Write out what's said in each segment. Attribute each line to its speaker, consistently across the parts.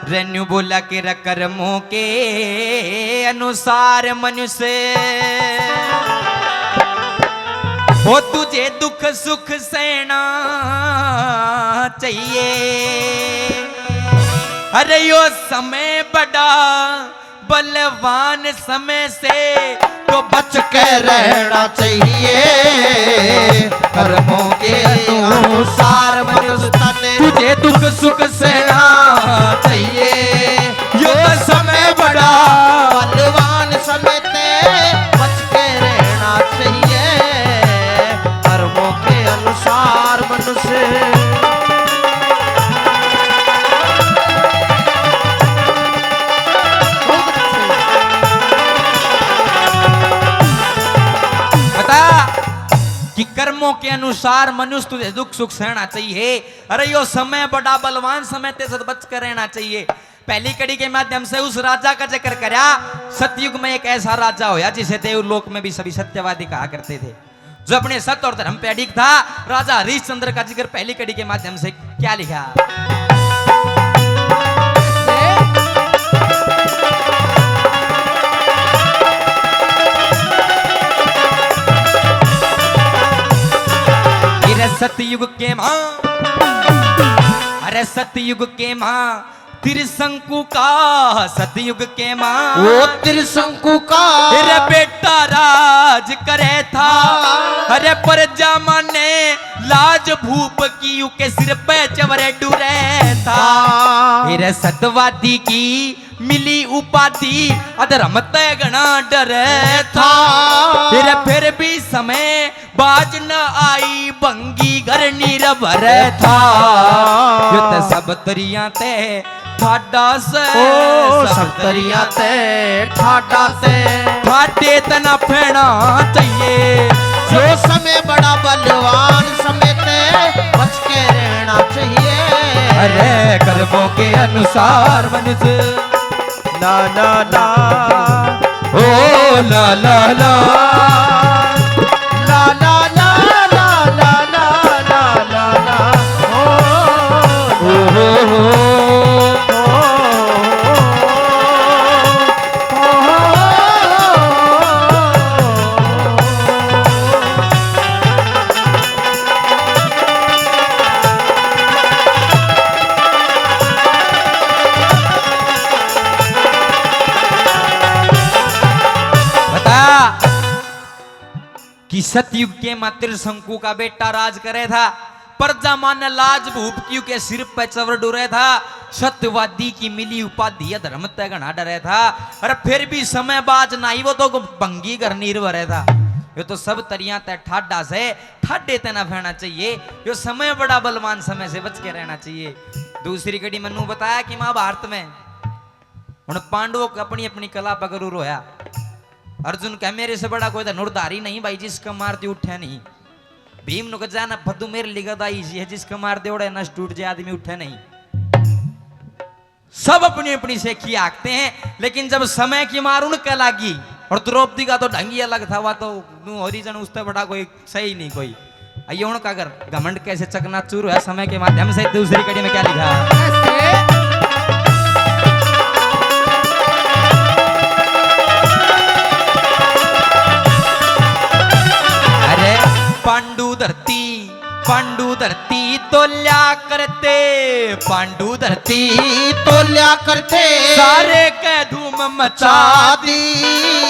Speaker 1: Renew बोला कि कर्मों के अनुसार मनुष्य हो तुझे दुख सुख सहना चाहिए। अरे यो समय बड़ा बलवान समय से तो
Speaker 2: बच के रहना चाहिए। कर्मों के अनुसार मनुष्य
Speaker 1: तुझे दुख सुख सहना चाहिए। यो समय बड़ा
Speaker 2: बलवान समय ते बच के रहना चाहिए। कर्मों के अनुसार मनुष्य
Speaker 1: कि कर्मों के अनुसार मनुष्य तुझे दुख सुख सहना चाहिए। अरे यो समय बड़ा बलवान समय ते सद बच कर रहना चाहिए। पहली कड़ी के माध्यम से उस राजा का जिक्र करया। सतयुग में एक ऐसा राजा होया जिसे देवलोक में भी सभी सत्यवादी कहा करते थे, जो अपने सत्य और धर्म पे अडिग था। राजा हरिश्चंद्र का जिक्र पहली कड़ी के माध्यम से क्या लिखा। सतयुग के मां, अरे सतयुग के मां त्रिशंकु का, सतयुग के मां
Speaker 2: वो त्रिशंकु का
Speaker 1: अरे बेटा राज करे था। अरे प्रजा माने लाज भूप की के सिर पे चवरे डुरे था। अरे सतवादी की मिली उपाधि अधर्म ते गणा डरे था। फिर भी समय बाज न आई बंगी घर निर्भर था। युद्ध सब तरिया ते ठाडा से
Speaker 2: सब तरिया ते ठाडा से
Speaker 1: ठाडे तना फेना चाहिए।
Speaker 2: जो समय बड़ा बलवान समय ते बच के रहना चाहिए।
Speaker 1: अरे कर्मों के अनुसार मनुष्य
Speaker 2: ला ला ला
Speaker 1: ओ ला ला ला
Speaker 2: ला ला ला ला ला ला ला ला ओ कि सतयुग के मात्र शंकु का बेटा राज करे था। प्रजा मान लाज भूप क्यों के सिर पे चवर डुरे था। सत्यवादी की मिली उपाधि धर्म तय गणा डरे था। अरे फिर भी समय बाज नहीं वो तो भंगी घर निर्भर था। ये तो सब तरिया तय ठाडा से ठाडे तना फैना चाहिए। यो समय बड़ा बलवान समय से बच के रहना चाहिए। दूसरी कड़ी मनु बताया कि महाभारत में उन पांडवों को अपनी अपनी कला पकड़ू रोया। अर्जुन कह मेरे से बड़ा कोई धनुर्धारी नहीं भाई जिसका मारते उठे नहीं। भीम नु जाना फद्दू मेरे लिगदाई है जिसका मार दे उड़े नष्ट टूट जाए आदमी उठे नहीं। सब अपनी अपनी सेखी आंकते हैं, लेकिन जब समय की मार उनके लागी और द्रौपदी का तो ढंगी अलग था। वह तो हरिजन उससे बड़ा कोई सही नहीं कोई। आइए उनका अगर घमंड कैसे चकनाचूर है समय के माध्यम से। दूसरी कड़ी में क्या लिखा। पांडु धरती तोल्या करते, पांडु धरती तोल्या करते
Speaker 1: सारे के धूम मचा दी।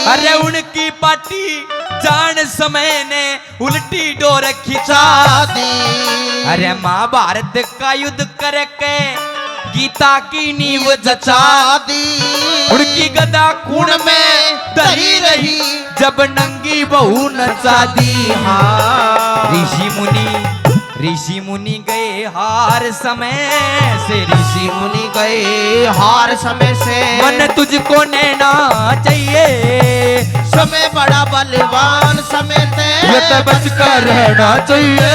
Speaker 1: अरे उनकी पार्टी जान समय ने उल्टी डोर खिंचा दी। अरे महाभारत का युद्ध करके गीता की नींव जचा दी। उनकी गदा खून में दही रही जब नंगी बहू नचा दी। हाँ ऋषि मुनि गए हार समय से, ऋषि मुनि गए
Speaker 2: हार समय से
Speaker 1: मन तुझको लेना चाहिए।
Speaker 2: समय बड़ा बलवान समय ते
Speaker 1: बच कर रहना चाहिए।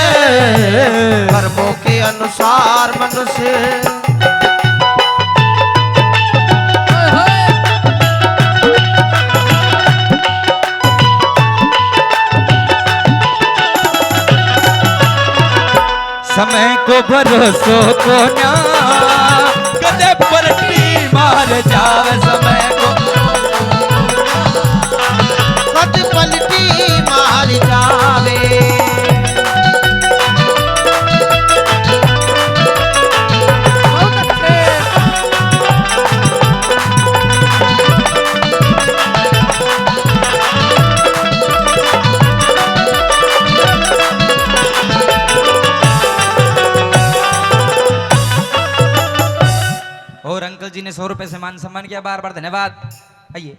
Speaker 2: कर्मों के अनुसार मनुष्य समय को भरोसो को ना कदे पलटी मार जावे समय को
Speaker 3: कद पलटी मार जावे
Speaker 2: और अंकल जी ने 100 रुपए से मान सम्मान किया, बार बार धन्यवाद। आइए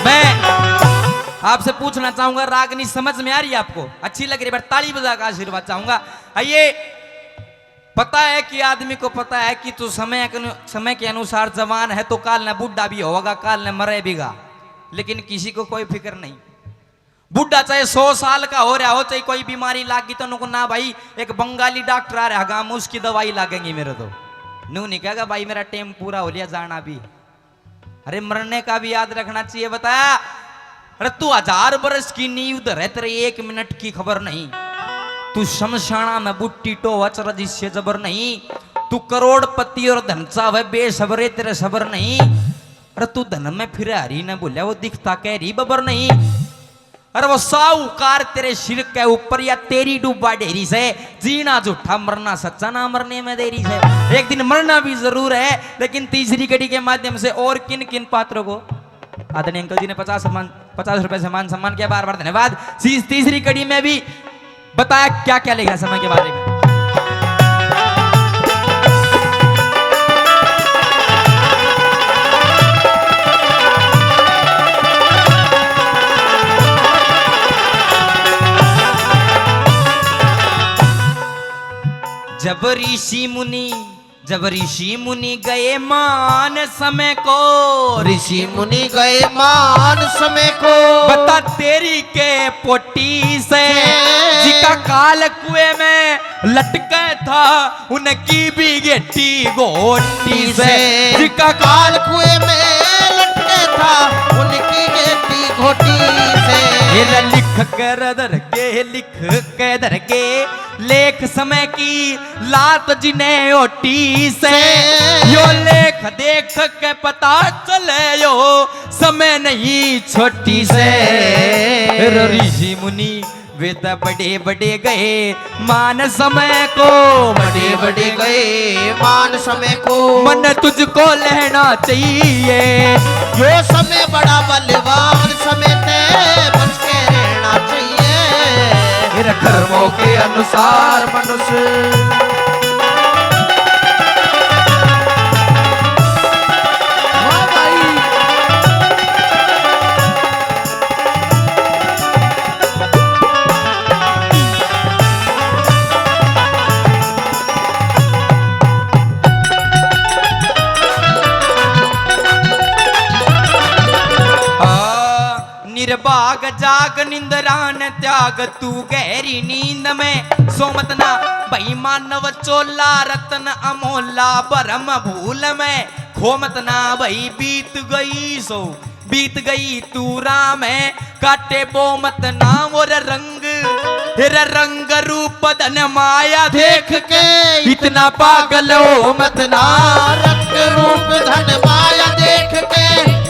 Speaker 2: मैं आपसे पूछना चाहूंगा, रागनी समझ में आ रही है आपको? अच्छी लग रही है? ताली बजा का आशीर्वाद चाहूंगा। आइए, पता है कि आदमी को पता है कि तू समय के अनुसार जवान है तो काल न बुढ़ा भी होगा, काल न मरे बीगा, लेकिन किसी को कोई फिक्र नहीं। बुढ़ा चाहे 100 साल का हो रहा हो, चाहे कोई बीमारी लागी तो नुको ना भाई एक बंगाली डॉक्टर आ रहा गांव, उसकी दवाई लागेंगी मेरे तो नू नहीं कहेगा भाई मेरा टाइम पूरा हो लिया जाना भी। अरे मरने का भी याद रखना चाहिए। बताया अरे तू 1000 बरस की नींव धरे तेरे 1 मिनट की खबर नहीं। तू शमशाना में बुट्टी टो अचर जिससे जबर नहीं। तू करोड़पति और धन चाहे बेसबरे तेरे सबर नहीं। अरे तू धन में फिर हरी न बोलिया वो दिखता कह रही बबर नहीं। अरे वो साहूकार तेरे सिर के ऊपर या तेरी डूबा डेरी से जीना झूठा मरना सच्चा ना मरने में देरी से। एक दिन मरना भी जरूर है, लेकिन तीसरी कड़ी के माध्यम से और किन किन पात्रों को आदरणीय अंकल जी ने 50 रुपए से मान सम्मान किया, बार बार धन्यवाद। तीसरी कड़ी में भी बताया क्या क्या लेगा समय के बारे में। जब ऋषि मुनि गए मान समय को,
Speaker 3: ऋषि मुनि गए मान समय को,
Speaker 2: बता तेरी के पोटी से जिका काल कुएं में लटका था उनकी भी गेटी गोटी से।
Speaker 3: जिका काल कुएं में लटका था उनकी गेटी घोटी से।
Speaker 2: लिख कर धर के धर के लेख समय की लात जिन्हें ओटी से। यो लेख देख के पता चले यो समय नहीं छोटी से। ऋषि मुनि वे तो बड़े बड़े गए मान समय को,
Speaker 3: बड़े बड़े गए मान समय को।
Speaker 2: मन तुझको लेना चाहिए
Speaker 3: यो समय बड़ा बलवान समय ते बच के रहना चाहिए।
Speaker 2: कर्मों के अनुसार मनुष्य निर्भाग जाग निंदरान त्याग तू गहरी नींद में सोमत ना भई मानव चोला रतन अमोला भरम भूल में खोमत ना भई बीत गई तू राम है काटे बोमत ना और रंग रूप धन माया देख के इतना पागल हो मत ना।
Speaker 3: रंग रूप धन माया देख के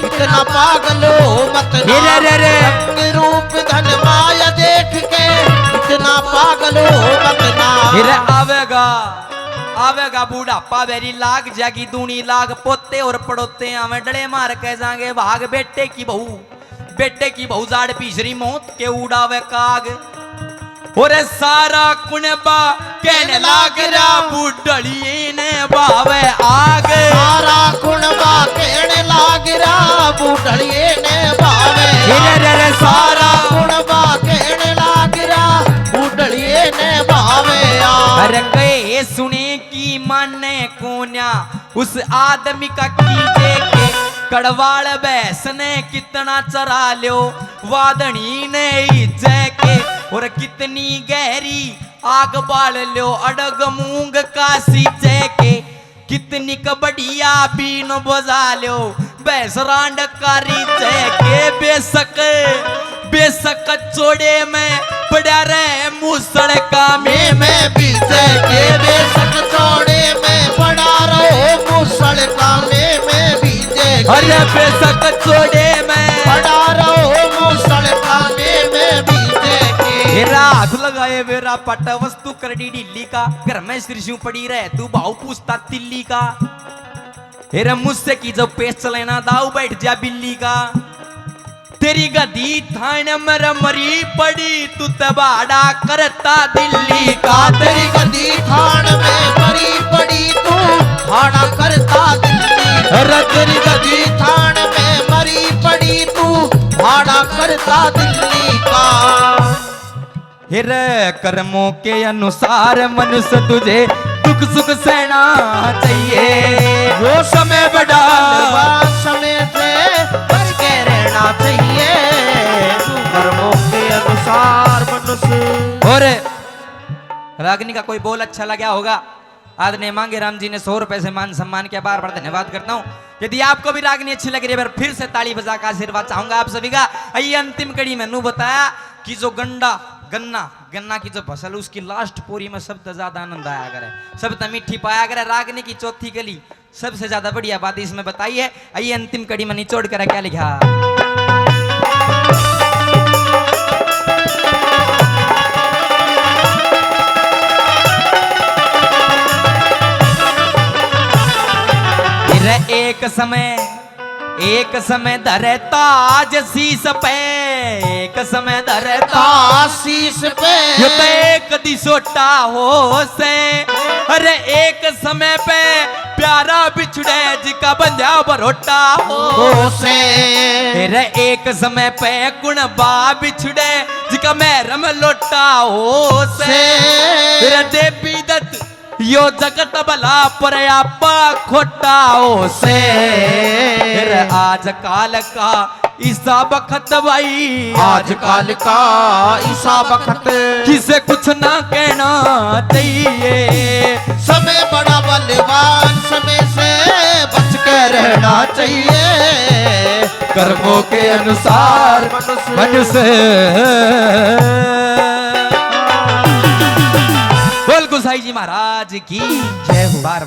Speaker 3: इतना पागल हो मत ना। रंग रूप धन माया देख के इतना पागल हो मत ना।
Speaker 2: आवेगा बूढ़ापा बेरी लाग जागी दूनी लाग पोते और पड़ोते आवे डले मार के जाएंगे भाग। बेटे की बहू जाड़ पीसरी मौत के उड़ावे काग। और सारा कुनबा कहने लाग रहा बूढ़ड़िए ने बावे आग।
Speaker 3: सारा कुनबा कहने लाग रहा बूढ़ड़िए ने बावे। सारा कुनबा कहने लाग रहा बूढ़ड़िए ने बावे।
Speaker 2: अरे कहे सुने की माने कोन्या उस आदमी का कीजे के कड़वाड़ बैस ने कितना चरा लो वादनी ने इज्जै के। और कितनी गहरी आग बाल लो अडग मूंग का सीजे के। कितनी कबड्डिया बीन बजा लो बैसरांड कारी के बेशक चोड़े में पड़ा रहे मूसड़ का
Speaker 3: में बीते के बेशक चौड़े में पड़ा रहे मूसड़ का में बीते
Speaker 2: अरे बेशक चोड़े में
Speaker 3: पड़ा रहो मूसड़ का में बीते के
Speaker 2: हाथ लगाए मेरा पट वस्तु करडी ढीली का घर में सिरसू पड़ी रहे तू भाव पूछता तिल्ली का हेरा मुझसे की जब पेश चलेना दाऊ बैठ जा बिल्ली का तेरी गदी थाने मर मरी पड़ी तू तबाड़ा करता दिल्ली का
Speaker 3: तेरी गदी थान में मरी पड़ी तू भाड़ा करता दिल्ली अरे तेरी गदी थान में मरी पड़ी तू भाड़ा करता दिल्ली का
Speaker 2: हिर कर्मों के अनुसार मनुष्य तुझे दुख सुख सहना चाहिए
Speaker 3: वो समय बड़ा समय से बच के रहना चाहिए कर्मों के अनुसार मनुष्य।
Speaker 2: और रागनी का कोई बोल अच्छा लगा होगा आदरणीय मांगे राम जी ने 100 रुपए से मान सम्मान के बार बार धन्यवाद करता हूँ। यदि आपको भी रागनी अच्छी लग रही है फिर से ताली बजा का आशीर्वाद चाहूंगा आप सभी का। आइए अंतिम कड़ी मैंने बताया कि जो गन्ना की जो फसल उसकी लास्ट पूरी में सबसे ज्यादा आनंद आया करे सबसे मीठी पाया करे रागनी की चौथी कली सबसे ज्यादा बढ़िया बात इसमें बताई है। आइए अंतिम कड़ी में निचोड़ कर क्या लिखा एक समय धरे ताज शीस पे एक समय धरे
Speaker 3: शीस पे
Speaker 2: ये तो एक दिसोटा हो से अरे एक समय पे प्यारा बिछड़े जिका बंधा बरोटा हो
Speaker 3: से
Speaker 2: अरे एक समय पे गुण बा बिछड़े जिका महरम लोटा हो से तेरे देवी दत्त यो जगत भला पर आपा खोटा हो से आज काल का ईसा बखत भाई
Speaker 3: आज काल का ईसा बखत
Speaker 2: किसे कुछ ना कहना चाहिए
Speaker 3: समय बड़ा बलवान समय से बच के रहना चाहिए कर्मों के अनुसार
Speaker 2: मनुष्य बोल गुसाई जी महाराज की जय हो बार बार